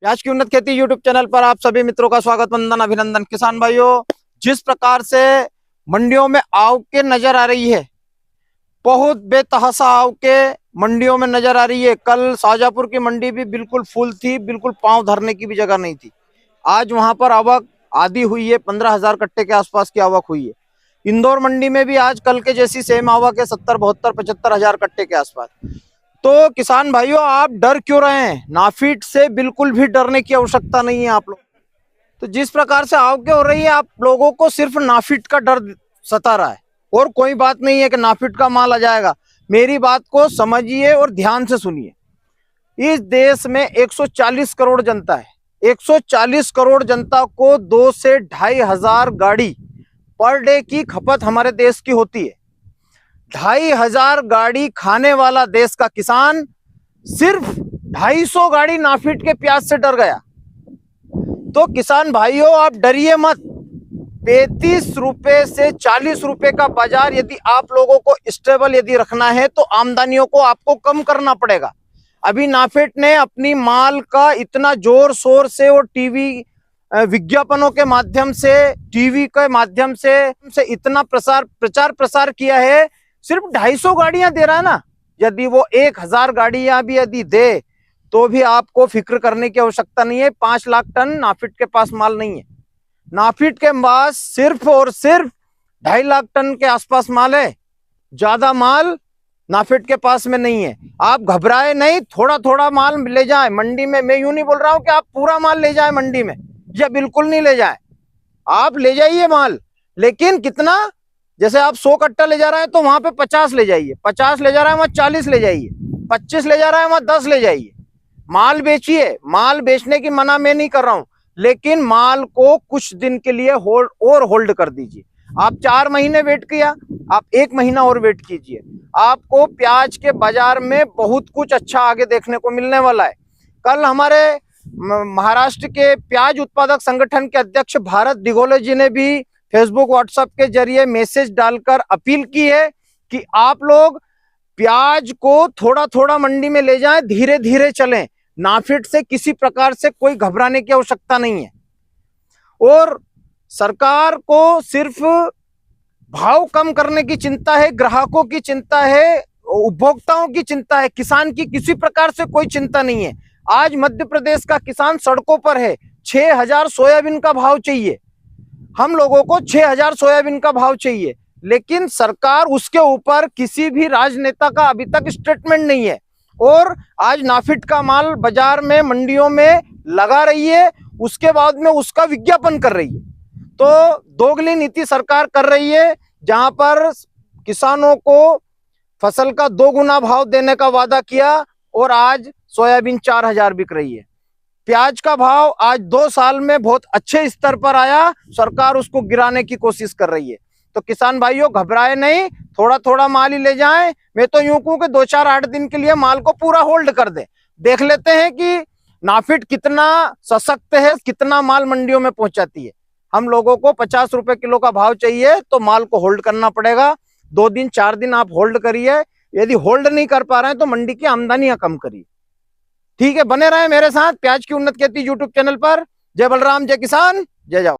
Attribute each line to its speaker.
Speaker 1: प्याज की उन्नत खेती यूट्यूब चैनल पर आप सभी मित्रों का स्वागत, वंदन, अभिनंदन। किसान भाइयों, जिस प्रकार से मंडियों में आवके नजर आ रही है, बहुत बेतहाशा आवके मंडियों में नजर आ रही है। कल शाहजहांपुर की मंडी भी बिल्कुल फुल थी, बिल्कुल पांव धरने की भी जगह नहीं थी। आज वहां पर आवक आधी हुई है, 15,000 कट्टे के आसपास की आवक हुई है। इंदौर मंडी में भी आज कल के जैसी सेम आवक है, 70, 72, 75,000 कट्टे के आसपास। तो किसान भाइयों, आप डर क्यों रहे हैं? नाफीड से बिल्कुल भी डरने की आवश्यकता नहीं है आप लोग। तो जिस प्रकार से आवक हो रही है, आप लोगों को सिर्फ नाफीड का डर सता रहा है और कोई बात नहीं है कि नाफीड का माल आ जाएगा। मेरी बात को समझिए और ध्यान से सुनिए। इस देश में 140 करोड़ जनता है। 140 करोड़ जनता को 2 से 2,500 गाड़ी पर डे की खपत हमारे देश की होती है। 2,500 गाड़ी खाने वाला देश का किसान सिर्फ 250 गाड़ी नाफीड के प्याज से डर गया। तो किसान भाइयों, आप डरिए मत। 35 रुपए से 40 रुपए का बाजार यदि आप लोगों को स्टेबल यदि रखना है तो आमदनियों को आपको कम करना पड़ेगा। अभी नाफेड ने अपनी माल का इतना जोर शोर से और टीवी विज्ञापनों के माध्यम से, टीवी के माध्यम से इतना प्रचार प्रसार किया है। सिर्फ 250 गाड़ियां दे रहा है ना। यदि वो 1,000 गाड़ियां भी यदि दे तो भी आपको फिक्र करने की आवश्यकता नहीं है। 5 लाख टन नाफेड के पास माल नहीं है। नाफेड के पास सिर्फ और सिर्फ 2.5 लाख टन के आसपास माल है। ज्यादा माल नाफेड के पास में नहीं है। आप घबराए नहीं, थोड़ा थोड़ा माल ले जाए मंडी में। मैं यूं नहीं बोल रहा हूं कि आप पूरा माल ले जाए मंडी में, या बिल्कुल नहीं ले जाए। आप ले जाइए माल, लेकिन कितना? जैसे आप 100 कट्टा ले जा रहे हैं तो वहां पे 50 ले जाइए। 50 ले जा रहा है वहां 40 ले जाइए। 25 ले जा रहा है वहां 10 ले जाइए। माल बेचिए। माल बेचने की मना मैं नहीं कर रहा हूं, लेकिन माल को कुछ दिन के लिए होल्ड कर दीजिए। आप 4 महीने वेट किया, आप 1 महीना और वेट कीजिए। आपको प्याज के बाजार में बहुत कुछ अच्छा आगे देखने को मिलने वाला है। कल हमारे महाराष्ट्र के प्याज उत्पादक संगठन के अध्यक्ष भारत दिगोले जी ने भी फेसबुक, व्हाट्सएप के जरिए मैसेज डालकर अपील की है कि आप लोग प्याज को थोड़ा थोड़ा मंडी में ले जाएं, धीरे धीरे चलें। नाफेड से किसी प्रकार से कोई घबराने की आवश्यकता नहीं है। और सरकार को सिर्फ भाव कम करने की चिंता है, ग्राहकों की चिंता है, उपभोक्ताओं की चिंता है। किसान की किसी प्रकार से कोई चिंता नहीं है। आज मध्य प्रदेश का किसान सड़कों पर है। 6,000 सोयाबीन का भाव चाहिए। हम लोगों को 6,000 सोयाबीन का भाव चाहिए, लेकिन सरकार उसके ऊपर किसी भी राजनेता का अभी तक स्टेटमेंट नहीं है। और आज नाफेड का माल बाजार में, मंडियों में लगा रही है, उसके बाद में उसका विज्ञापन कर रही है। तो दोगली नीति सरकार कर रही है, जहां पर किसानों को फसल का 2 गुना भाव देने का वादा किया और आज सोयाबीन 4,000 बिक रही है। प्याज का भाव आज 2 साल में बहुत अच्छे स्तर पर आया, सरकार उसको गिराने की कोशिश कर रही है। तो किसान भाइयों, घबराए नहीं, थोड़ा थोड़ा माल ही ले जाएं। मैं तो यूं कहूं कि 2-4-8 दिन के लिए माल को पूरा होल्ड कर दे। देख लेते हैं कि नाफेड कितना सशक्त है, कितना माल मंडियों में पहुंचाती है। हम लोगों को 50 रुपए किलो का भाव चाहिए तो माल को होल्ड करना पड़ेगा। 2 दिन 4 दिन आप होल्ड करिए। यदि होल्ड नहीं कर पा रहे हैं तो मंडी की आमदनियां कम करिए। ठीक है, बने रहे मेरे साथ प्याज की उन्नत खेती यूट्यूब चैनल पर। जय बलराम, जय किसान, जय जवान।